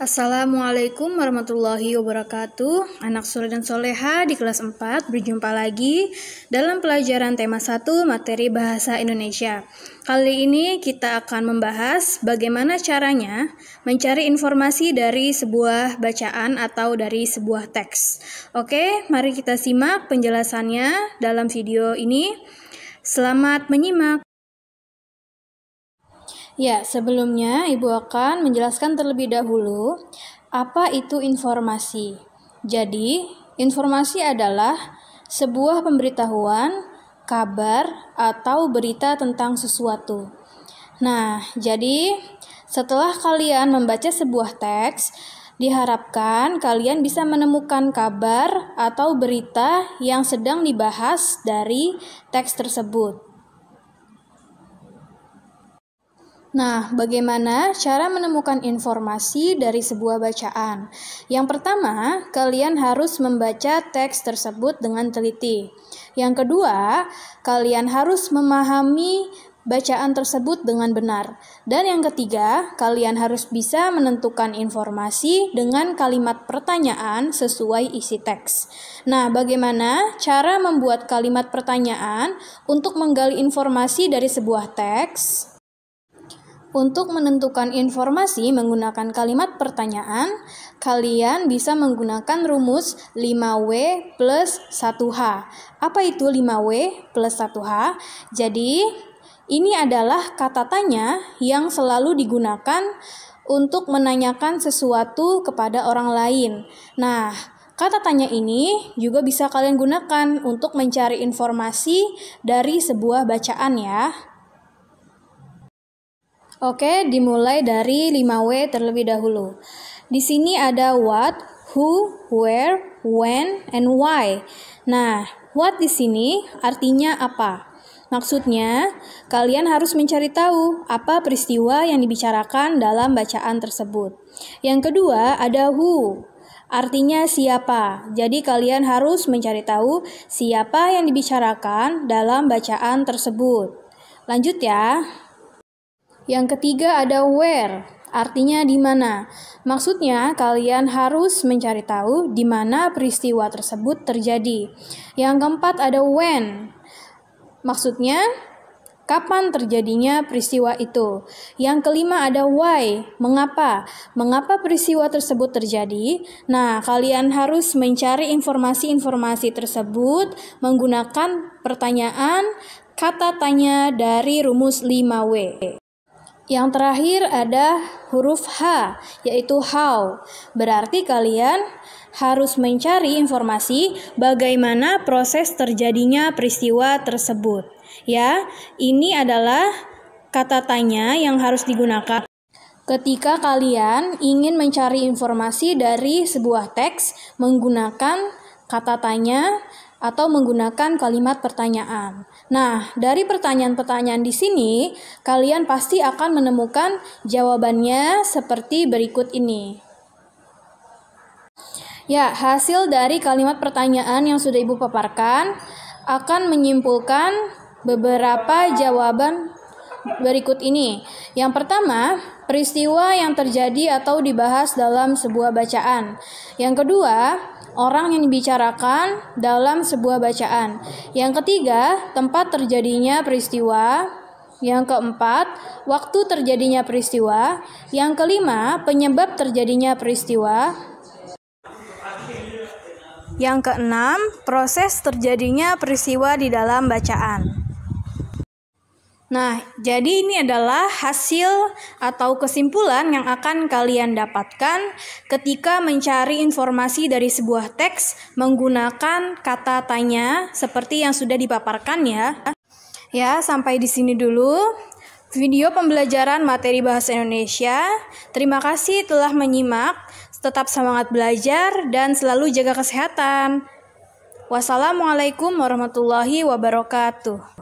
Assalamualaikum warahmatullahi wabarakatuh. Anak soleh dan soleha di kelas 4 berjumpa lagi dalam pelajaran tema 1 materi bahasa Indonesia. Kali ini kita akan membahas bagaimana caranya mencari informasi dari sebuah bacaan atau dari sebuah teks. Oke, mari kita simak penjelasannya dalam video ini. Selamat menyimak. Ya, sebelumnya Ibu akan menjelaskan terlebih dahulu apa itu informasi. Jadi, informasi adalah sebuah pemberitahuan, kabar, atau berita tentang sesuatu. Nah, jadi setelah kalian membaca sebuah teks, diharapkan kalian bisa menemukan kabar atau berita yang sedang dibahas dari teks tersebut. Nah, bagaimana cara menemukan informasi dari sebuah bacaan? Yang pertama, kalian harus membaca teks tersebut dengan teliti. Yang kedua, kalian harus memahami bacaan tersebut dengan benar. Dan yang ketiga, kalian harus bisa menentukan informasi dengan kalimat pertanyaan sesuai isi teks. Nah, bagaimana cara membuat kalimat pertanyaan untuk menggali informasi dari sebuah teks? Untuk menentukan informasi menggunakan kalimat pertanyaan, kalian bisa menggunakan rumus 5W plus 1H. Apa itu 5W plus 1H? Jadi, ini adalah kata tanya yang selalu digunakan untuk menanyakan sesuatu kepada orang lain. Nah, kata tanya ini juga bisa kalian gunakan untuk mencari informasi dari sebuah bacaan ya. Oke, dimulai dari 5W terlebih dahulu. Di sini ada what, who, where, when, and why. Nah, what di sini artinya apa? Maksudnya, kalian harus mencari tahu apa peristiwa yang dibicarakan dalam bacaan tersebut. Yang kedua, ada who. Artinya siapa. Jadi kalian harus mencari tahu siapa yang dibicarakan dalam bacaan tersebut. Lanjut ya. Yang ketiga ada where, artinya di mana. Maksudnya kalian harus mencari tahu di mana peristiwa tersebut terjadi. Yang keempat ada when, maksudnya kapan terjadinya peristiwa itu. Yang kelima ada why, mengapa. Mengapa peristiwa tersebut terjadi? Nah, kalian harus mencari informasi-informasi tersebut menggunakan pertanyaan kata tanya dari rumus 5W. Yang terakhir ada huruf H, yaitu how. Berarti kalian harus mencari informasi bagaimana proses terjadinya peristiwa tersebut. Ya, ini adalah kata tanya yang harus digunakan ketika kalian ingin mencari informasi dari sebuah teks menggunakan kata tanya atau menggunakan kalimat pertanyaan. Nah, dari pertanyaan-pertanyaan di sini, kalian pasti akan menemukan jawabannya seperti berikut ini. Ya, hasil dari kalimat pertanyaan yang sudah Ibu paparkan akan menyimpulkan beberapa jawaban berikut ini. Yang pertama, peristiwa yang terjadi atau dibahas dalam sebuah bacaan. Yang kedua, orang yang dibicarakan dalam sebuah bacaan. Yang ketiga, tempat terjadinya peristiwa. Yang keempat, waktu terjadinya peristiwa. Yang kelima, penyebab terjadinya peristiwa. Yang keenam, proses terjadinya peristiwa di dalam bacaan. Nah, jadi ini adalah hasil atau kesimpulan yang akan kalian dapatkan ketika mencari informasi dari sebuah teks menggunakan kata tanya seperti yang sudah dipaparkan ya. Ya, sampai di sini dulu video pembelajaran materi bahasa Indonesia. Terima kasih telah menyimak. Tetap semangat belajar dan selalu jaga kesehatan. Wassalamualaikum warahmatullahi wabarakatuh.